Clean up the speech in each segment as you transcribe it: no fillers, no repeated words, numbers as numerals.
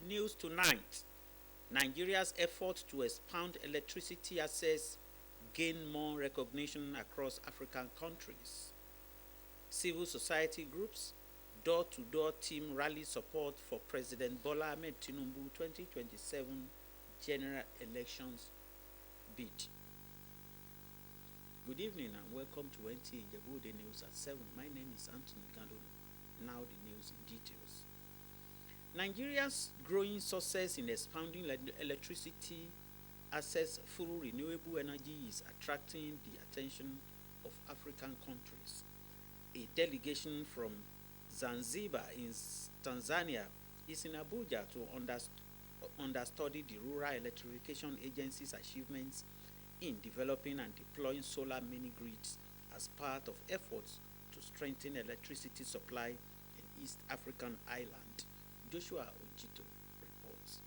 News tonight. Nigeria's effort to expand electricity access gain more recognition across African countries. Civil society groups, door-to-door team rally support for President Bola Ahmed Tinubu 2027 general elections bid. Good evening and welcome to Nta Ijebu Ode News at 7. My name is Anthony Gandon. Now the news in details. Nigeria's growing success in expanding electricity access through renewable energy is attracting the attention of African countries. A delegation from Zanzibar in Tanzania is in Abuja to understudy the Rural Electrification Agency's achievements in developing and deploying solar mini-grids as part of efforts to strengthen electricity supply in East African island. Joshua Ojito reports.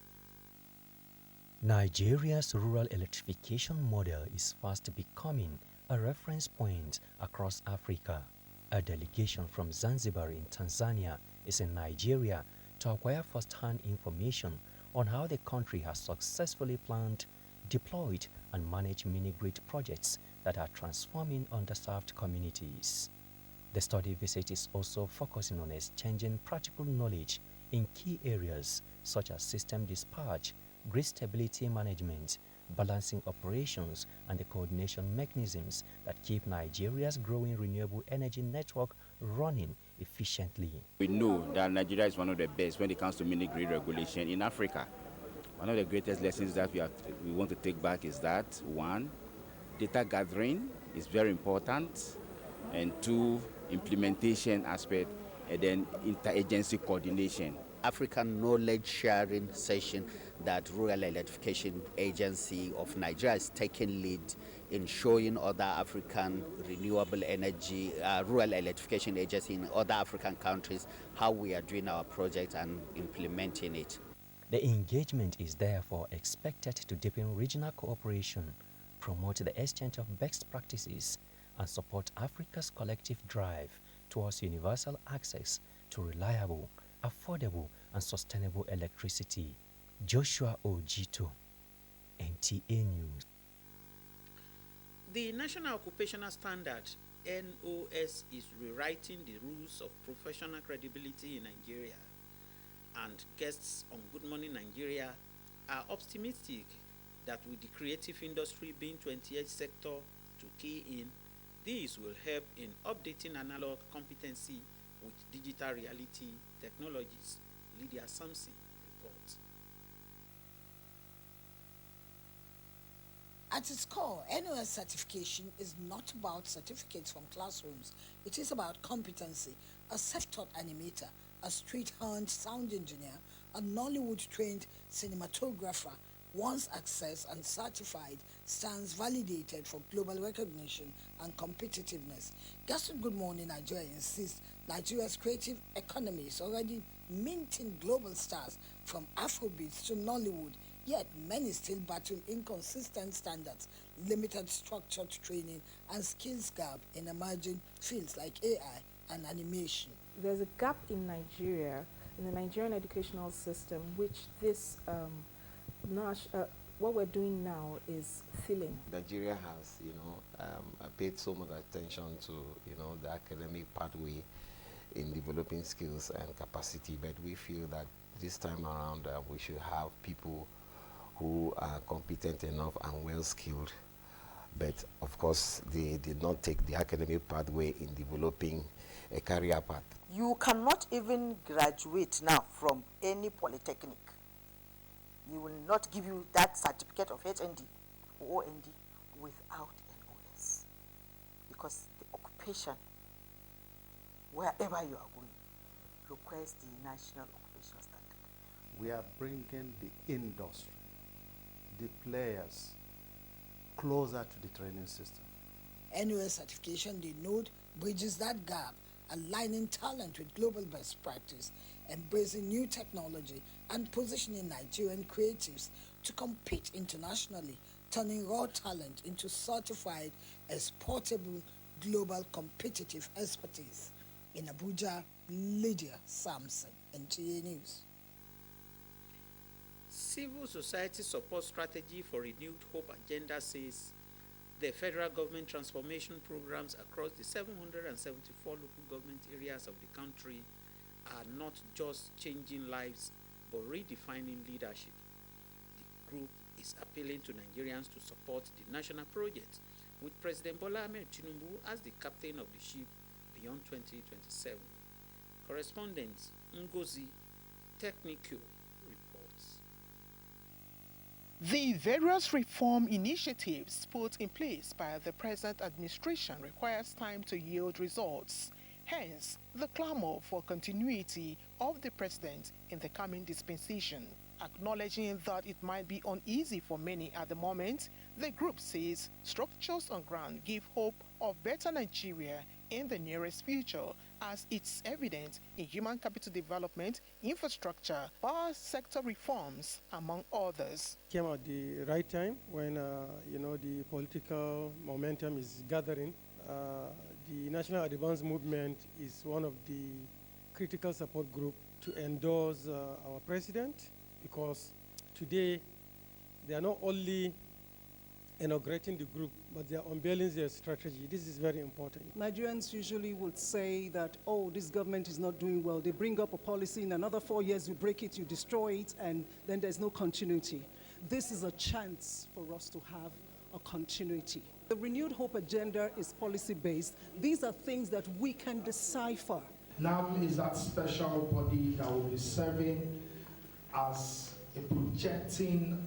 Nigeria's rural electrification model is fast becoming a reference point across Africa. A delegation from Zanzibar in Tanzania is in Nigeria to acquire first-hand information on how the country has successfully planned, deployed, and managed mini-grid projects that are transforming underserved communities. The study visit is also focusing on exchanging practical knowledge in key areas such as system dispatch, grid stability management, balancing operations, and the coordination mechanisms that keep Nigeria's growing renewable energy network running efficiently. We know that Nigeria is one of the best when it comes to mini-grid regulation in Africa. One of the greatest lessons that we want to take back is that, one, data gathering is very important, and two, implementation aspect, and then interagency coordination. African knowledge sharing session that Rural Electrification Agency of Nigeria is taking lead in showing other African renewable energy, rural electrification agency in other African countries how we are doing our project and implementing it. The engagement is therefore expected to deepen regional cooperation, promote the exchange of best practices, and support Africa's collective drive towards universal access to reliable, affordable, and sustainable electricity. Joshua Ojito, NTA News. The National Occupational Standard (NOS) is rewriting the rules of professional credibility in Nigeria, and guests on Good Morning Nigeria are optimistic that with the creative industry being 28th sector to key in, this will help in updating analog competency with digital reality technologies. Lydia Sampson reports. At its core, NOS certification is not about certificates from classrooms. It is about competency. A self-taught animator, a street-hand sound engineer, a Nollywood-trained cinematographer, once accessed and certified, stands validated for global recognition and competitiveness. Guest Good Morning Nigeria insists Nigeria's creative economy is already minting global stars from Afrobeats to Nollywood, yet many still battle inconsistent standards, limited structured training, and skills gap in emerging fields like AI and animation. There's a gap in Nigeria, in the Nigerian educational system, which this what we're doing now is filling. Nigeria has, paid so much attention to, the academic pathway in developing skills and capacity, but we feel that this time around we should have people who are competent enough and well-skilled, but of course they did not take the academic pathway in developing a career path. You cannot even graduate now from any polytechnic. They will not give you that certificate of HND or OND without NOS, because the occupation, wherever you are going, requires the National Occupational Standard. We are bringing the industry, the players, closer to the training system. NOS certification, they note, bridges that gap, aligning talent with global best practice, embracing new technology, and positioning Nigerian creatives to compete internationally, turning raw talent into certified, exportable, global competitive expertise. In Abuja, Lydia Sampson, NTA News. Civil society support strategy for renewed hope agenda says the federal government transformation programs across the 774 local government areas of the country are not just changing lives but redefining leadership. The group is appealing to Nigerians to support the national project with President Bola Ahmed Tinubu as the captain of the ship beyond 2027. Correspondent Ngozi Technical reports. The various reform initiatives put in place by the present administration requires time to yield results. Hence, the clamor for continuity of the president in the coming dispensation. Acknowledging that it might be uneasy for many at the moment, the group says structures on ground give hope of better Nigeria in the nearest future, as it's evident in human capital development, infrastructure, power sector reforms, among others. Came at the right time when the political momentum is gathering. The National Advance Movement is one of the critical support group to endorse our president, because today they are not only inaugurating the group, but they are unveiling their strategy. This is very important. Nigerians usually would say that, oh, this government is not doing well. They bring up a policy, in another 4 years you break it, you destroy it, and then there's no continuity. This is a chance for us to have a continuity. The Renewed Hope agenda is policy-based. These are things that we can decipher. NAM is that special body that will be serving as a projecting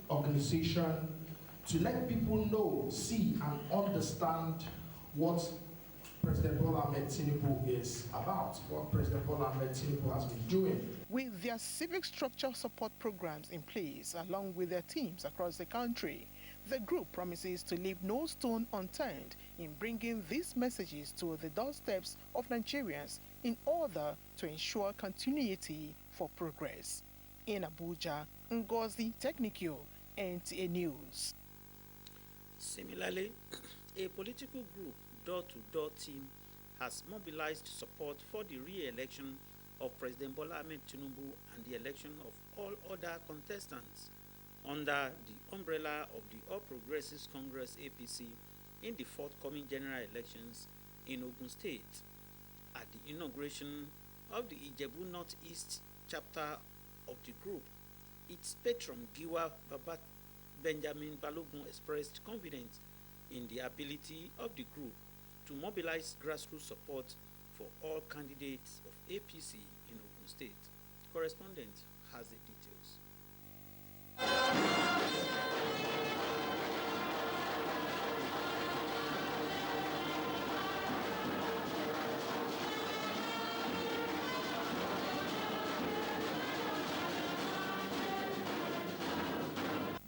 organization to let people know, see, and understand what President Bola Ahmed Tinubu is about, what President Bola Ahmed Tinubu has been doing. With their civic structure support programs in place, along with their teams across the country, the group promises to leave no stone unturned in bringing these messages to the doorsteps of Nigerians in order to ensure continuity for progress. In Abuja, Ngozi Technical, NTA News. Similarly, a political group, Door-to-Door Team, has mobilized support for the re-election of President Bola Ahmed Tinubu and the election of all other contestants under the umbrella of the All Progressives Congress APC in the forthcoming general elections in Ogun State. At the inauguration of the Ijebu Northeast chapter of the group, its patron Giwa Benjamin Balogun expressed confidence in the ability of the group to mobilize grassroots support for all candidates of APC in Ogun State. Correspondent has the details.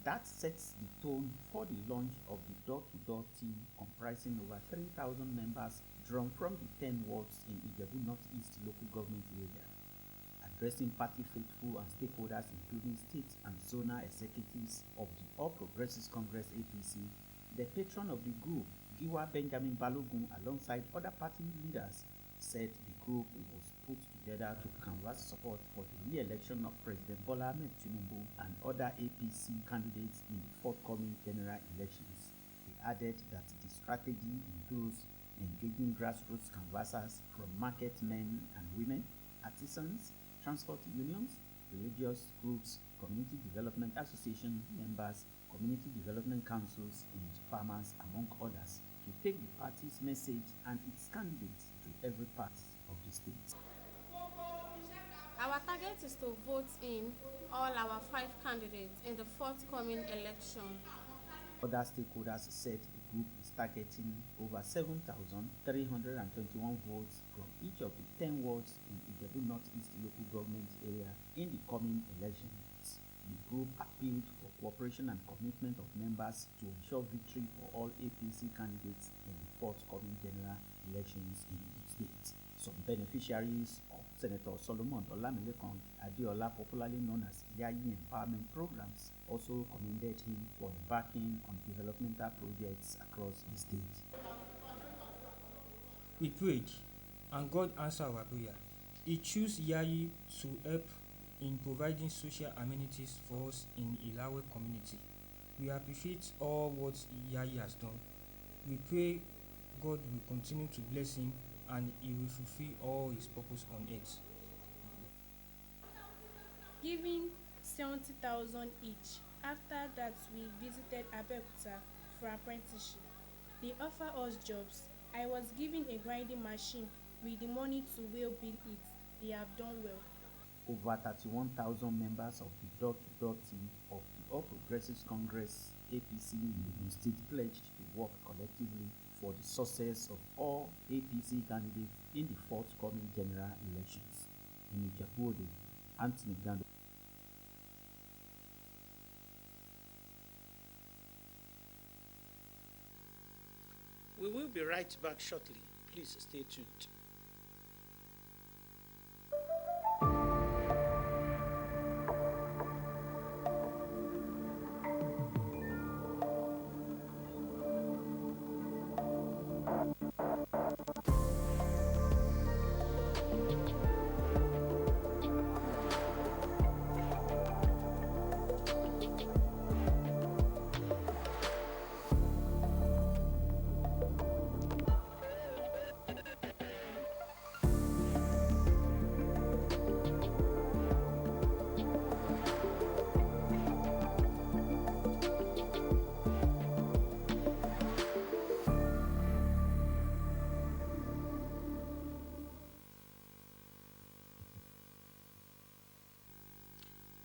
That sets the tone for the launch of the Door-to-Door Team, comprising over 3,000 members drawn from the 10 wards in Ijebu Northeast local government area. Addressing party faithful and stakeholders including state and zonal executives of the All Progressives Congress APC, the patron of the group, Giwa Benjamin Balogun, alongside other party leaders, said the group was put together to canvass support for the re-election of President Bola Ahmed Tinubu and other APC candidates in the forthcoming general elections. He added that the strategy includes engaging grassroots canvassers from market men and women, artisans, transport unions, religious groups, community development association members, community development councils, and farmers, among others, to take the party's message and its candidates to every part of the state. Our target is to vote in all our 5 candidates in the forthcoming election. Other stakeholders said the group is targeting over 7,321 votes from each of the 10 wards in Ijebu Northeast local government area in the coming elections. The group appealed for cooperation and commitment of members to ensure victory for all APC candidates in the forthcoming general elections in the state. Some beneficiaries of Senator Solomon Olamilekan Adeola, popularly known as Yayi Empowerment Programs, also commended him for embarking on developmental projects across the state. We prayed, and God answered our prayer. He chose Yayi to help in providing social amenities for us in Ilawe community. We appreciate all what Yayi has done. We pray God will continue to bless him and he will fulfill all his purpose on earth. Giving 70,000 each. After that, we visited Abeokuta for apprenticeship. They offer us jobs. I was given a grinding machine with the money to well bill it. They have done well. Over 31,000 members of the door-to-door team of the All Progressives Congress APC in Ogun State pledged to work collectively for the success of all APC candidates in the forthcoming general elections. In Ijebu Ode, Anthony Gando. We will be right back shortly. Please stay tuned.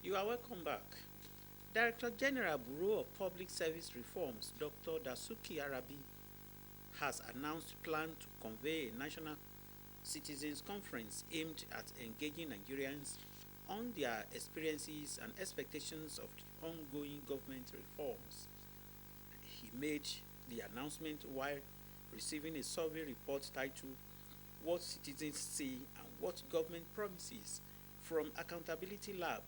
You are welcome back. Director General Bureau of Public Service Reforms, Dr. Dasuki Arabi, has announced plan to convey a national citizens conference aimed at engaging Nigerians on their experiences and expectations of the ongoing government reforms. He made the announcement while receiving a survey report titled What Citizens Say and What Government Promises from Accountability Lab,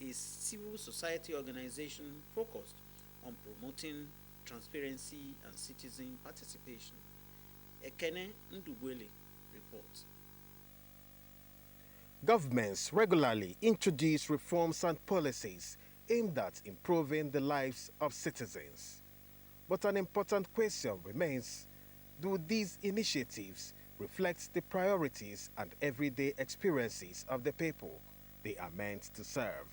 a civil society organization focused on promoting transparency and citizen participation. Ekene Ndubwele reports. Governments regularly introduce reforms and policies aimed at improving the lives of citizens. But an important question remains: do these initiatives reflect the priorities and everyday experiences of the people they are meant to serve?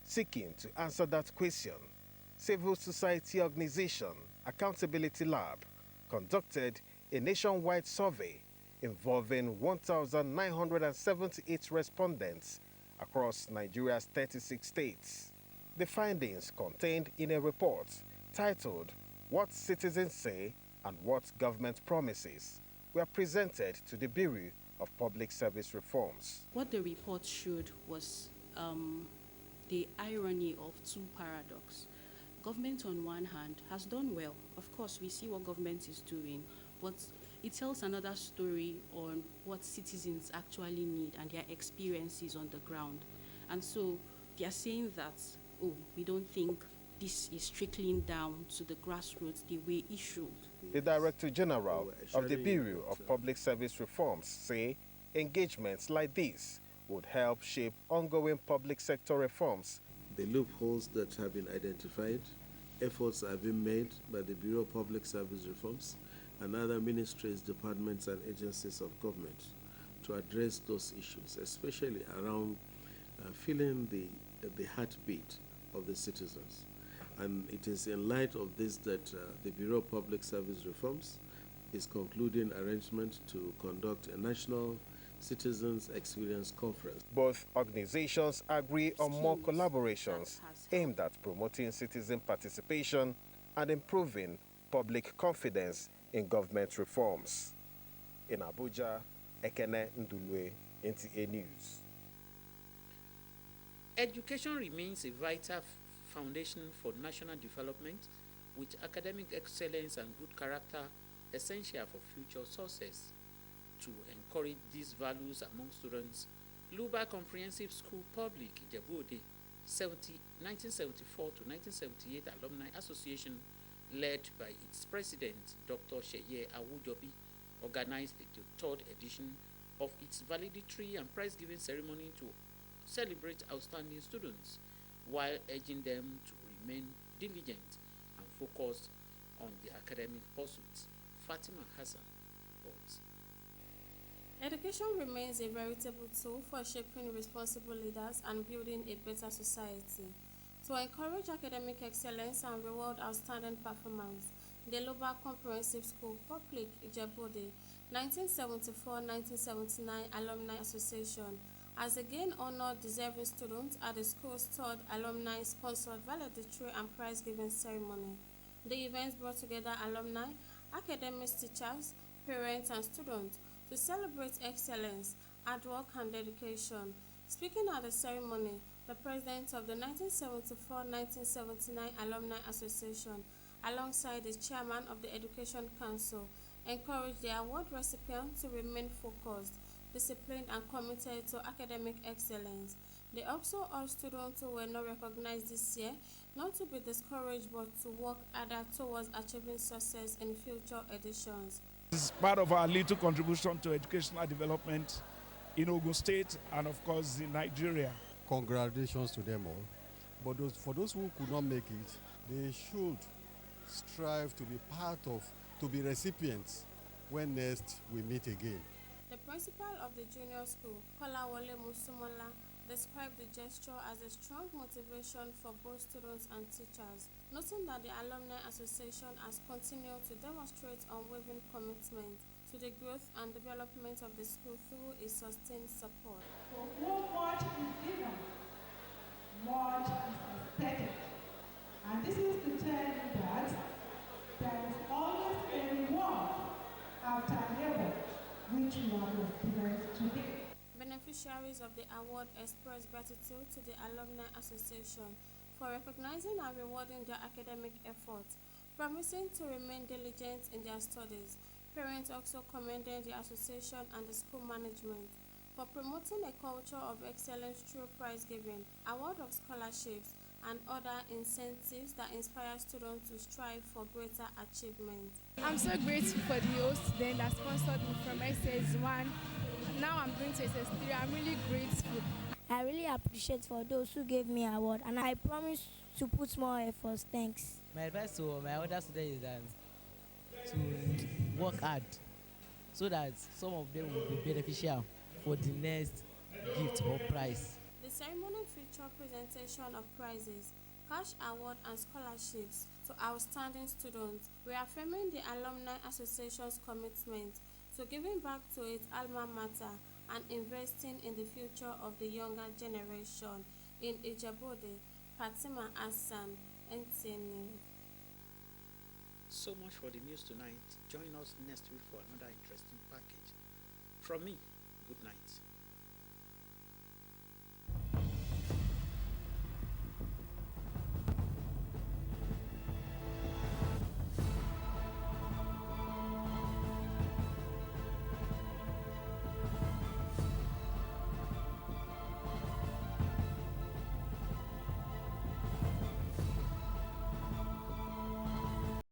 Seeking to answer that question, civil society organization Accountability Lab conducted a nationwide survey involving 1,978 respondents across Nigeria's 36 states. The findings contained in a report titled What Citizens Say and What Government Promises were presented to the Bureau of Public Service Reforms. What the report showed was the irony of two paradoxes. Government on one hand has done well. Of course, we see what government is doing, but it tells another story on what citizens actually need and their experiences on the ground. And so they are saying that, oh, we don't think this is trickling down to the grassroots the way it should. The Director General of the Bureau of Public Service Reforms say engagements like this would help shape ongoing public sector reforms. The loopholes that have been identified, efforts have been made by the Bureau of Public Service Reforms and other ministries, departments, and agencies of government to address those issues, especially around feeling the heartbeat of the citizens. And it is in light of this that the Bureau of Public Service Reforms is concluding arrangement to conduct a national Citizens Experience Conference. Both organizations agree on more collaborations aimed at promoting citizen participation and improving public confidence in government reforms. In Abuja, Ekene Ndulwe, NTA News. Education remains a vital foundation for national development, with academic excellence and good character essential for future success. To encourage these values among students, Luba Comprehensive School Public Ijebu Ode 1974 to 1978 Alumni Association, led by its president, Dr. Sheye Awujobi, organized the third edition of its valedictory and prize-giving ceremony to celebrate outstanding students while urging them to remain diligent and focused on their academic pursuits. Fatima Hassan reports. Education remains a veritable tool for shaping responsible leaders and building a better society. To encourage academic excellence and reward outstanding performance, the Loba Comprehensive School Public Ijebu Ode 1974-1979 Alumni Association has again honored deserving students at the school's third alumni-sponsored valedictory and prize-giving ceremony. The event brought together alumni, academics, teachers, parents, and students to celebrate excellence, hard work, and dedication. Speaking at the ceremony, the president of the 1974-1979 Alumni Association, alongside the chairman of the Education Council, encouraged the award recipient to remain focused, disciplined, and committed to academic excellence. They also urged students who were not recognized this year not to be discouraged but to work harder towards achieving success in future editions. This is part of our little contribution to educational development in Ogun State and, of course, in Nigeria. Congratulations to them all. But for those who could not make it, they should strive to be to be recipients when next we meet again. The principal of the junior school, Kolawole Musumola, described the gesture as a strong motivation for both students and teachers, noting that the Alumni Association has continued to demonstrate unwavering commitment to the growth and development of the school through its sustained support. So much is given, much is expected. And this is to tell you that there is always a reward after labor, which you have experienced today. Beneficiaries of the award express gratitude to the Alumni Association for recognizing and rewarding their academic efforts, promising to remain diligent in their studies. Parents also commended the association and the school management for promoting a culture of excellence through prize giving, award of scholarships, and other incentives that inspire students to strive for greater achievement. I'm so grateful for the host then that sponsored me from SS1. Now I'm going to SS3. I'm really grateful. I really appreciate for those who gave me an award, and I promise to put more efforts. Thanks. My advice to my other students is that to work hard so that some of them will be beneficial for the next gift or prize. The ceremony featured presentation of prizes, cash award, and scholarships to outstanding students, reaffirming the Alumni Association's commitment to giving back to its alma mater and investing in the future of the younger generation. In Ijebu Ode, Fatima Hassan, Nta News. So much for the news tonight. Join us next week for another interesting package. From me, good night.